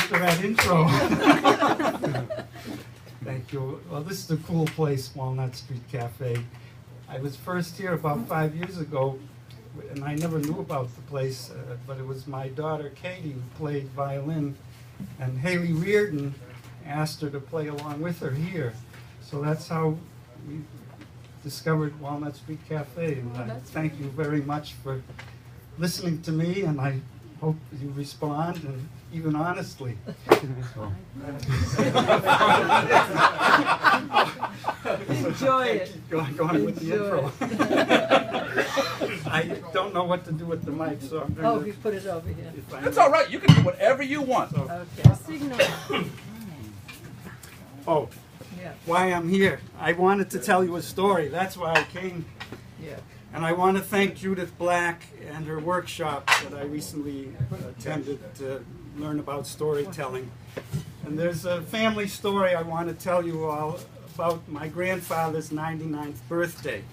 for that intro. Thank you. Well, this is a cool place, Walnut Street Cafe. I was first here about 5 years ago, and I never knew about the place, but it was my daughter Katie who played violin, and Haley Reardon asked her to play along with her here. So that's how we discovered Walnut Street Cafe, and I thank you very much for listening to me, and I hope you respond, and even honestly. Enjoy it. Going with the intro. I don't know what to do with the mic, so I'm going to... you put it over here. That's all right. You can do whatever you want. Okay. Signal. Oh, Yeah. why I'm here. I wanted to tell you a story. That's why I came. Yeah. And I want to thank Judith Black and her workshop that I recently attended to learn about storytelling. And there's a family story I want to tell you all about my grandfather's 99th birthday.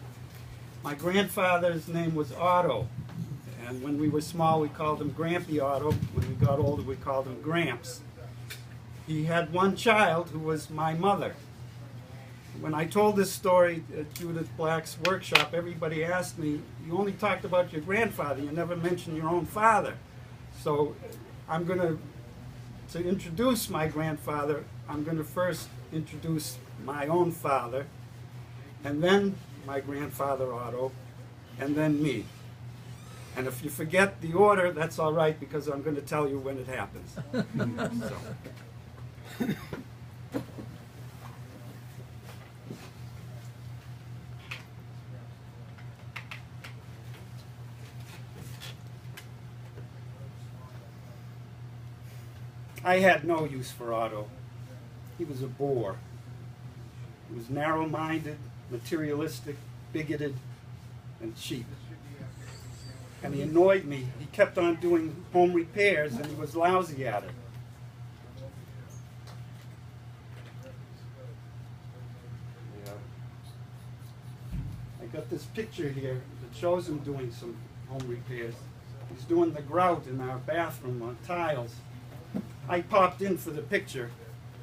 My grandfather's name was Otto. And when we were small, we called him Grampy Otto. When we got older, we called him Gramps. He had one child who was my mother. When I told this story at Judith Black's workshop, everybody asked me, you only talked about your grandfather, you never mentioned your own father. So I'm going to introduce my grandfather, I'm going to first introduce my own father, and then my grandfather Otto, and then me. And if you forget the order, that's all right, because I'm going to tell you when it happens. So. I had no use for Otto. He was a bore. He was narrow-minded, materialistic, bigoted, and cheap. And he annoyed me. He kept on doing home repairs, and he was lousy at it. I got this picture here that shows him doing some home repairs. He's doing the grout in our bathroom on tiles. I popped in for the picture,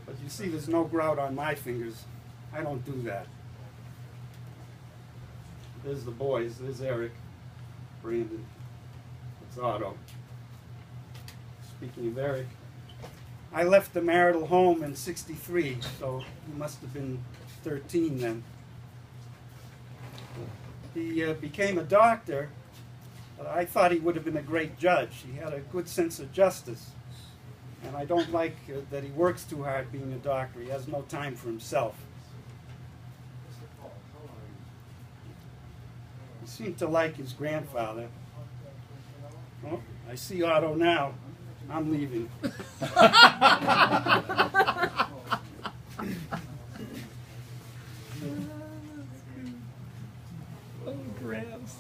but you see there's no grout on my fingers. I don't do that. There's the boys. There's Eric, Brandon. It's Otto. Speaking of Eric, I left the marital home in '63, so he must have been 13 then. He became a doctor, but I thought he would have been a great judge. He had a good sense of justice. And I don't like that he works too hard being a doctor. He has no time for himself. He seemed to like his grandfather. Oh, I see Otto now. I'm leaving. Oh, Gramps.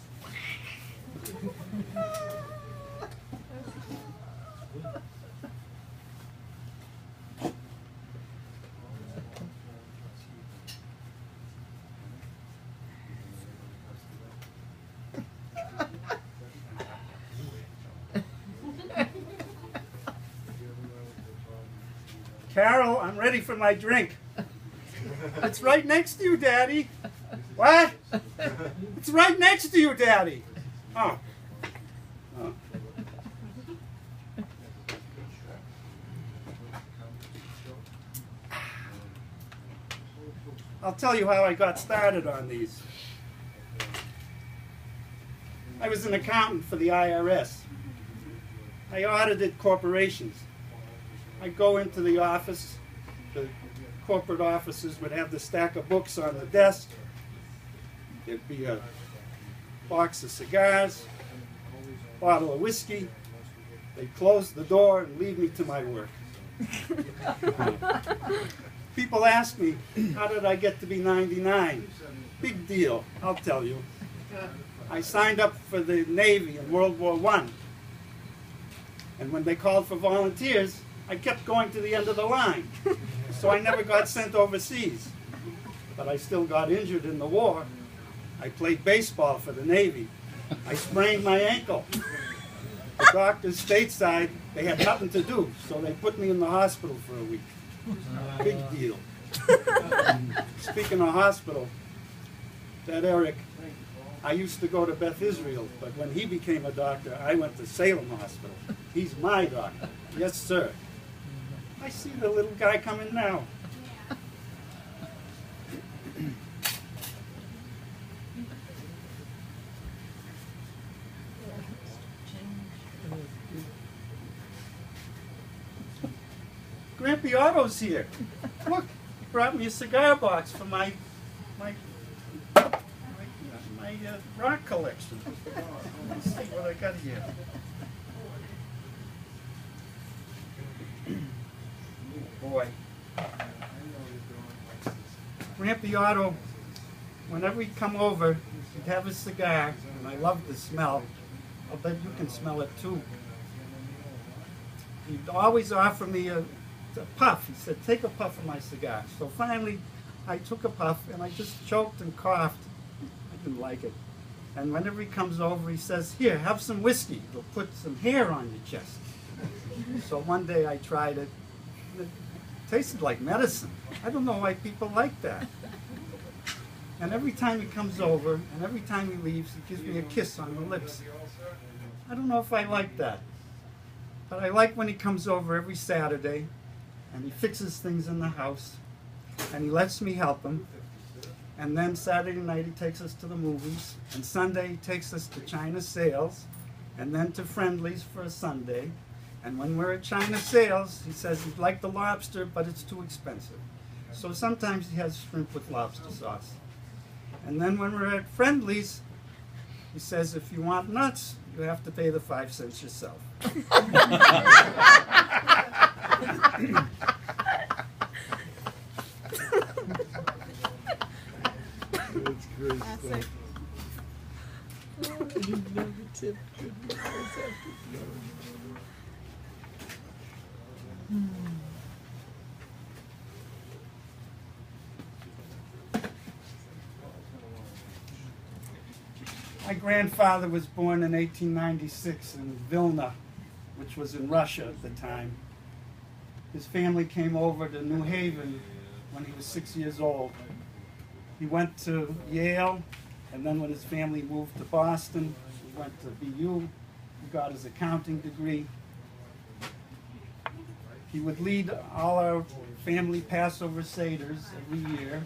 Carol, I'm ready for my drink. It's right next to you, Daddy. What? It's right next to you, Daddy. Oh. Oh. I'll tell you how I got started on these. I was an accountant for the IRS. I audited corporations. I'd go into the office, the corporate offices would have the stack of books on the desk. There'd be a box of cigars, bottle of whiskey. They'd close the door and leave me to my work. People ask me, how did I get to be 99? Big deal, I'll tell you. I signed up for the Navy in World War I. And when they called for volunteers, I kept going to the end of the line. So I never got sent overseas. But I still got injured in the war. I played baseball for the Navy. I sprained my ankle. The doctors stateside they had nothing to do, so they put me in the hospital for a week. Big deal. Speaking of hospital, that Eric, I used to go to Beth Israel, but when he became a doctor, I went to Salem Hospital. He's my doctor. Yes, sir. I see the little guy coming now. Grampy Otto's here. Look, he brought me a cigar box for my rock collection. Let's see what I got here. Boy. Grampy Otto, whenever he'd come over, he'd have a cigar, and I loved the smell. I'll bet you can smell it too. He'd always offer me a puff. He said, take a puff of my cigar. So finally, I took a puff, and I just choked and coughed. I didn't like it. And whenever he comes over, he says, here, have some whiskey. It'll put some hair on your chest. So one day I tried it. It tasted like medicine. I don't know why people like that. And every time he comes over, and every time he leaves, he gives me a kiss on the lips. I don't know if I like that. But I like when he comes over every Saturday, and he fixes things in the house, and he lets me help him. And then Saturday night he takes us to the movies, and Sunday he takes us to China Sales, and then to Friendly's for a Sunday. And when we're at China Sales, he says he'd like the lobster, but it's too expensive. So sometimes he has shrimp with lobster sauce. And then when we're at Friendly's, he says if you want nuts, you have to pay the 5 cents yourself. That's great Classic. stuff. You never tip good because My grandfather was born in 1896 in Vilna, which was in Russia at the time. His family came over to New Haven when he was 6 years old. He went to Yale, and then when his family moved to Boston, he went to BU. He got his accounting degree. He would lead all our family Passover Seders every year,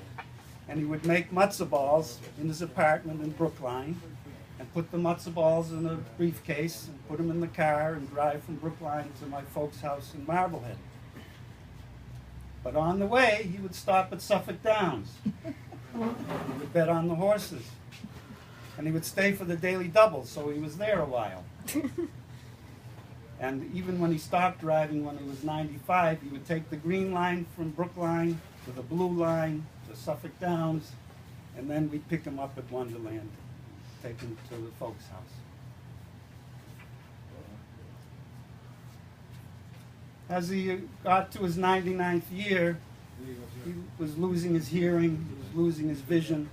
and he would make matzo balls in his apartment in Brookline, and put the matzo balls in a briefcase, and put them in the car, and drive from Brookline to my folks' house in Marblehead. But on the way, he would stop at Suffolk Downs. He would bet on the horses. And he would stay for the daily double, so he was there a while. And even when he stopped driving when he was 95, he would take the green line from Brookline to the blue line to Suffolk Downs, and then we'd pick him up at Wonderland, take him to the folks' house. As he got to his 99th year, he was losing his hearing, he was losing his vision.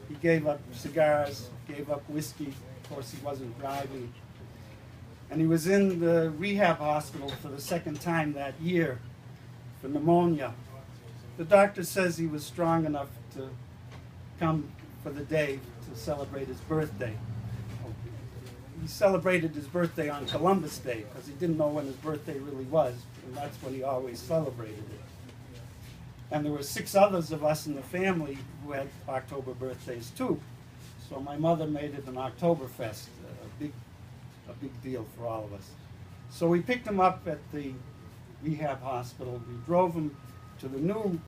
He gave up cigars, gave up whiskey. Of course, he wasn't driving. And he was in the rehab hospital for the second time that year for pneumonia. The doctor says he was strong enough to come for the day to celebrate his birthday. He celebrated his birthday on Columbus Day because he didn't know when his birthday really was, and that's when he always celebrated it. And there were 6 others of us in the family who had October birthdays too. So my mother made it an Oktoberfest, a big deal for all of us. So we picked him up at the rehab hospital. We drove him to the new